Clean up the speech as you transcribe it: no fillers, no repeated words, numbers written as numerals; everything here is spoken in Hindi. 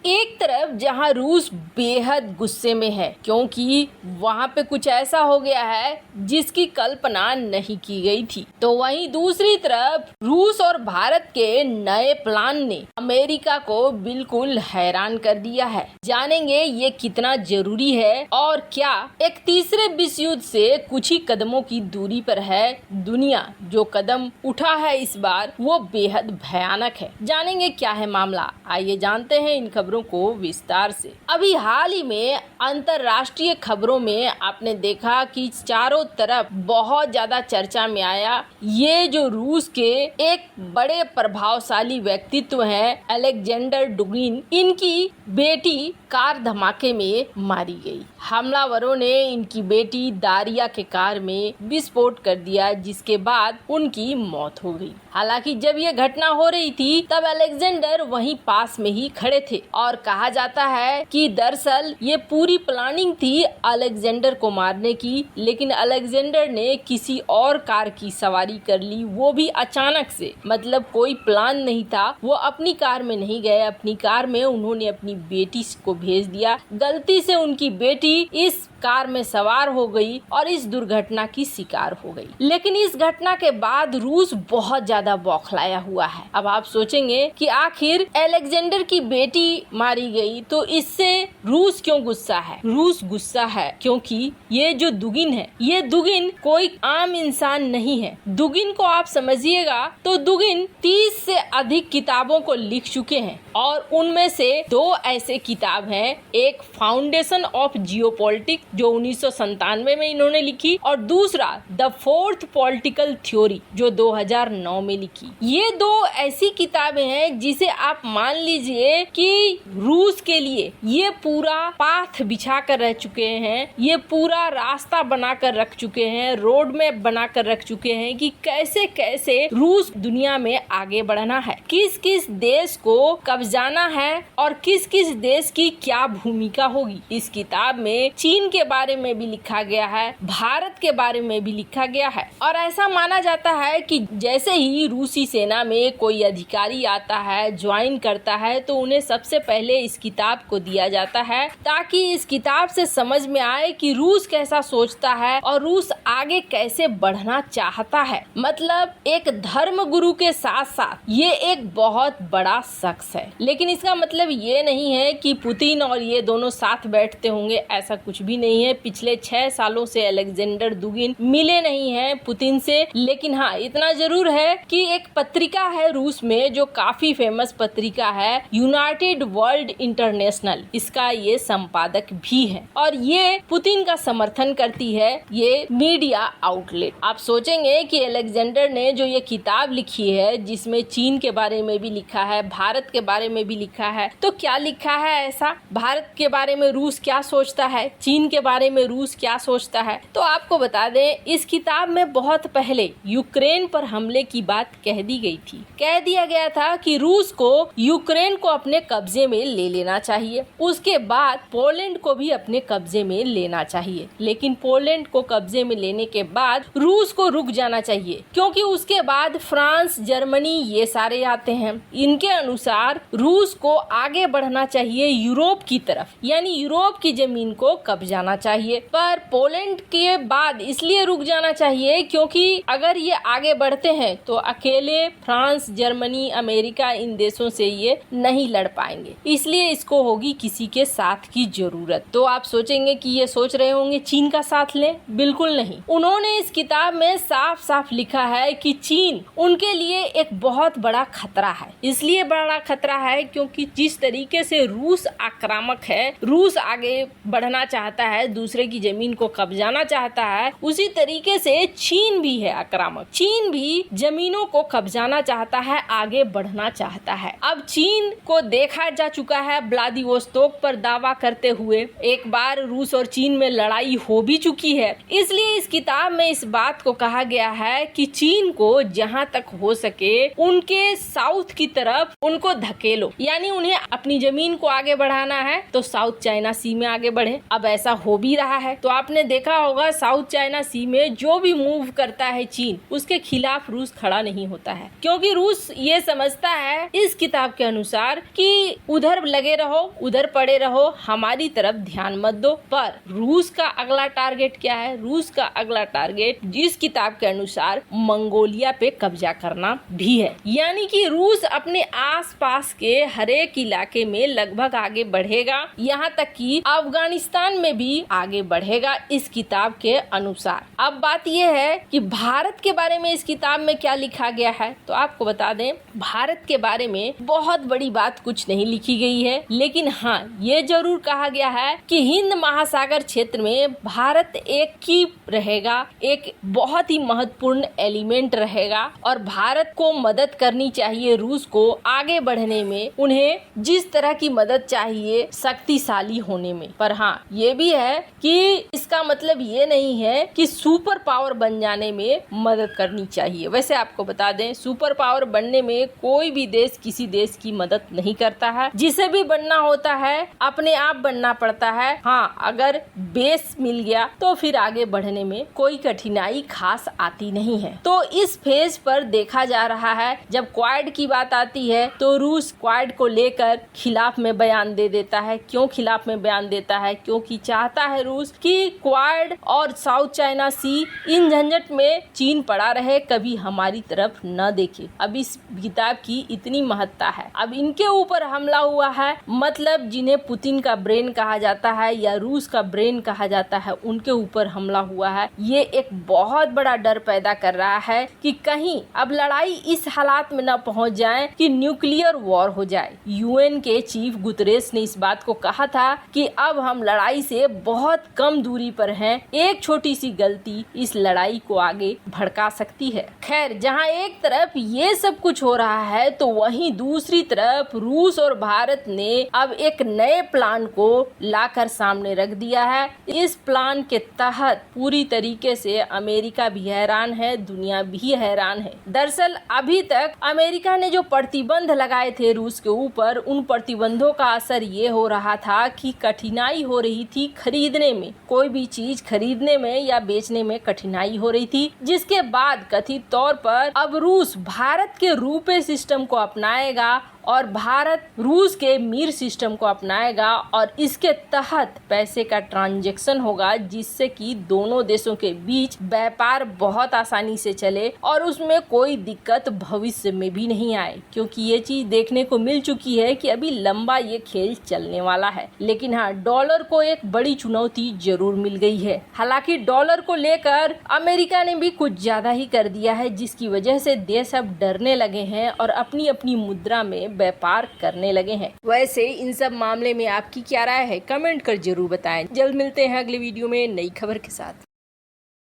एक तरफ जहां रूस बेहद गुस्से में है क्योंकि वहां पे कुछ ऐसा हो गया है जिसकी कल्पना नहीं की गई थी, तो वहीं दूसरी तरफ रूस और भारत के नए प्लान ने अमेरिका को बिल्कुल हैरान कर दिया है। जानेंगे ये कितना जरूरी है और क्या एक तीसरे विश्व युद्ध से कुछ ही कदमों की दूरी पर है दुनिया। जो कदम उठा है इस बार वो बेहद भयानक है। जानेंगे क्या है मामला, आइए जानते हैं इन खबरों को विस्तार से। अभी हाल ही में अंतरराष्ट्रीय खबरों में आपने देखा कि चारों तरफ बहुत ज्यादा चर्चा में आया ये जो रूस के एक बड़े प्रभावशाली व्यक्तित्व हैं अलेक्जेंडर डुगिन, इनकी बेटी कार धमाके में मारी गई। हमलावरों ने इनकी बेटी दारिया के कार में विस्फोट कर दिया जिसके बाद उनकी मौत हो गई। हालांकि जब ये घटना हो रही थी तब अलेक्जेंडर वहीं पास में ही खड़े थे और कहा जाता है कि दरअसल ये पूरी प्लानिंग थी अलेक्जेंडर को मारने की, लेकिन अलेक्जेंडर ने किसी और कार की सवारी कर ली, वो भी अचानक से। मतलब कोई प्लान नहीं था, वो अपनी कार में नहीं गए, अपनी कार में उन्होंने अपनी बेटी को भेज दिया। गलती से उनकी बेटी इस कार में सवार हो गई और इस दुर्घटना की शिकार हो गई। लेकिन इस घटना के बाद रूस बहुत ज्यादा बौखलाया हुआ है। अब आप सोचेंगे कि आखिर अलेक्जेंडर की बेटी मारी गई तो इससे रूस क्यों गुस्सा है। रूस गुस्सा है क्योंकि ये जो दुगिन है, ये दुगिन कोई आम इंसान नहीं है। दुगिन को आप समझिएगा तो दुगिन 30 से अधिक किताबों को लिख चुके हैं और उनमें से 2 ऐसे किताब हैं, एक फाउंडेशन ऑफ जियोपॉलिटिक्स जो 1997 में इन्होंने लिखी और दूसरा द फोर्थ पॉलिटिकल थ्योरी जो 2009 में लिखी। ये 2 ऐसी किताबें हैं जिसे आप मान लीजिए कि रूस के लिए ये पूरा पाथ बिछा कर रह चुके हैं, ये पूरा रास्ता बनाकर रख चुके हैं, रोड मैप बनाकर रख चुके हैं कि कैसे कैसे रूस दुनिया में आगे बढ़ना है, किस किस देश को कब्जाना है और किस किस देश की क्या भूमिका होगी। इस किताब में चीन के बारे में भी लिखा गया है, भारत के बारे में भी लिखा गया है और ऐसा माना जाता है कि जैसे ही रूसी सेना में कोई अधिकारी आता है, ज्वाइन करता है, तो उन्हें सबसे पहले इस किताब को दिया जाता है ताकि इस किताब से समझ में आए कि रूस कैसा सोचता है और रूस आगे कैसे बढ़ना चाहता है। मतलब एक धर्म गुरु के साथ साथ ये एक बहुत बड़ा शख्स है। लेकिन इसका मतलब ये नहीं है कि पुतिन और ये दोनों साथ बैठते होंगे, ऐसा कुछ भी नहीं है। पिछले 6 सालों से अलेक्जेंडर दुगिन मिले नहीं हैं पुतिन से। लेकिन हाँ, इतना जरूर है कि एक पत्रिका है रूस में जो काफी फेमस पत्रिका है, यूनाइटेड वर्ल्ड इंटरनेशनल, इसका ये संपादक भी है और ये पुतिन का समर्थन करती है ये मीडिया आउटलेट। आप सोचेंगे कि अलेक्जेंडर ने जो ये किताब लिखी है जिसमें चीन के बारे में भी लिखा है, भारत के बारे में भी लिखा है, तो क्या लिखा है ऐसा? भारत के बारे में रूस क्या सोचता है, चीन के बारे में रूस क्या सोचता है? तो आपको बता दें, इस किताब में बहुत पहले यूक्रेन पर हमले की बात कह दी गई थी। कह दिया गया था कि रूस को यूक्रेन को अपने कब्जे में ले लेना चाहिए, उसके बाद पोलैंड को भी अपने कब्जे में लेना चाहिए। लेकिन पोलैंड को कब्जे में लेने के बाद रूस को रुक जाना चाहिए क्योंकि उसके बाद फ्रांस, जर्मनी ये सारे आते हैं। इनके अनुसार रूस को आगे बढ़ना चाहिए यूरोप की तरफ, यानी यूरोप की जमीन को कब्जाना चाहिए। पर पोलैंड के बाद इसलिए रुक जाना चाहिए क्योंकि अगर ये आगे बढ़ते हैं तो अकेले फ्रांस, जर्मनी, अमेरिका इन देशों से ये नहीं लड़ पाएंगे, इसलिए इसको होगी किसी के साथ की जरूरत। तो आप सोचेंगे कि ये सोच रहे होंगे चीन का साथ लें, बिल्कुल नहीं। उन्होंने इस किताब में साफ साफ लिखा है कि चीन उनके लिए एक बहुत बड़ा खतरा है। इसलिए बड़ा खतरा है क्योंकि जिस तरीके से रूस आक्रामक है, रूस आगे बढ़ना चाहता है, दूसरे की जमीन को कब्जाना चाहता है, उसी तरीके से चीन भी है आक्रामक। चीन भी जमीनों को कब्जाना चाहता है, आगे बढ़ना चाहता है। अब चीन को देखा जा चुका है व्लादिवोस्तोक पर दावा करते हुए, एक बार रूस और चीन में लड़ाई हो भी चुकी है। इसलिए इस किताब में इस बात को कहा गया है कि चीन को जहां तक हो सके उनके साउथ की तरफ उनको धकेलो, यानी उन्हें अपनी जमीन को आगे बढ़ाना है तो साउथ चाइना सी में आगे बढ़े। अब ऐसा हो भी रहा है। तो आपने देखा होगा साउथ चाइना सी में जो भी मूव करता है चीन, उसके खिलाफ रूस खड़ा नहीं होता है क्योंकि रूस ये समझता है इस किताब के अनुसार कि उधर लगे रहो, उधर पड़े रहो, हमारी तरफ ध्यान मत दो। पर रूस का अगला टारगेट क्या है? रूस का अगला टारगेट जिस किताब के अनुसार मंगोलिया पे कब्जा करना भी है। यानी कि रूस अपने आसपास के हर एक इलाके में लगभग आगे बढ़ेगा, यहाँ तक कि अफगानिस्तान में भी आगे बढ़ेगा इस किताब के अनुसार। अब बात यह है कि भारत के बारे में इस किताब में क्या लिखा गया है, तो आपको बता दें भारत के बारे में बहुत बड़ी बात कुछ नहीं लिखी गई है, लेकिन हाँ ये जरूर कहा गया है कि हिंद महासागर क्षेत्र में भारत एक की रहेगा, एक बहुत ही महत्वपूर्ण एलिमेंट रहेगा और भारत को मदद करनी चाहिए रूस को आगे बढ़ने में, उन्हें जिस तरह की मदद चाहिए शक्तिशाली होने में। पर हाँ ये भी है कि इसका मतलब ये नहीं है कि सुपर पावर बन जाने में मदद करनी चाहिए। वैसे आपको बता दें सुपर पावर बनने में कोई भी देश किसी देश की मदद नहीं करता है, जिसे भी बनना होता है अपने आप बनना पड़ता है। हाँ अगर बेस मिल गया तो फिर आगे बढ़ने में कोई कठिनाई खास आती नहीं है। तो इस फेज पर देखा जा रहा है जब क्वाड की बात आती है तो रूस क्वाड को लेकर खिलाफ में बयान दे देता है। क्यों खिलाफ में बयान देता है? क्योंकि चाहता है रूस कि क्वाड और साउथ चाइना सी इन झंझट में चीन पड़ा रहे, कभी हमारी तरफ न देखे। अब इस किताब की इतनी महत्ता है। अब इनके ऊपर हमला हुआ है, मतलब जिन्हें पुतिन का ब्रेन कहा जाता है या रूस का ब्रेन कहा जाता है, उनके ऊपर हमला हुआ है। ये एक बहुत बड़ा डर पैदा कर रहा है कि कहीं अब लड़ाई इस हालात में न पहुंच जाए कि न्यूक्लियर वॉर हो जाए। यूएन के चीफ गुतरेस ने इस बात को कहा था कि अब हम लड़ाई से बहुत कम दूरी पर हैं, एक छोटी सी गलती इस लड़ाई को आगे भड़का सकती है। खैर जहां एक तरफ ये सब कुछ हो रहा है तो वहीं दूसरी तरफ रूस और भारत ने अब एक नए प्लान को लाकर सामने रख दिया है। इस प्लान के तहत पूरी तरीके से अमेरिका भी हैरान है, दुनिया भी हैरान है। दरअसल अभी तक अमेरिका ने जो प्रतिबंध लगाए थे रूस के ऊपर, उन प्रतिबंधों का असर ये हो रहा था कि कठिनाई हो रही थी खरीदने में, कोई भी चीज खरीदने में या बेचने में कठिनाई हो रही थी, जिसके बाद कथित तौर पर अब रूस भारत के रुपए सिस्टम को अपनाएगा और भारत रूस के मीर सिस्टम को अपनाएगा और इसके तहत पैसे का ट्रांजैक्शन होगा, जिससे कि दोनों देशों के बीच व्यापार बहुत आसानी से चले और उसमें कोई दिक्कत भविष्य में भी नहीं आए। क्योंकि ये चीज देखने को मिल चुकी है कि अभी लंबा ये खेल चलने वाला है। लेकिन हाँ डॉलर को एक बड़ी चुनौती जरूर मिल गई है। हालांकि डॉलर को लेकर अमेरिका ने भी कुछ ज्यादा ही कर दिया है, जिसकी वजह से देश अब डरने लगे हैं और अपनी अपनी मुद्रा में व्यापार करने लगे हैं। वैसे इन सब मामले में आपकी क्या राय है? कमेंट कर जरूर बताएं। जल्द मिलते हैं अगले वीडियो में नई खबर के साथ।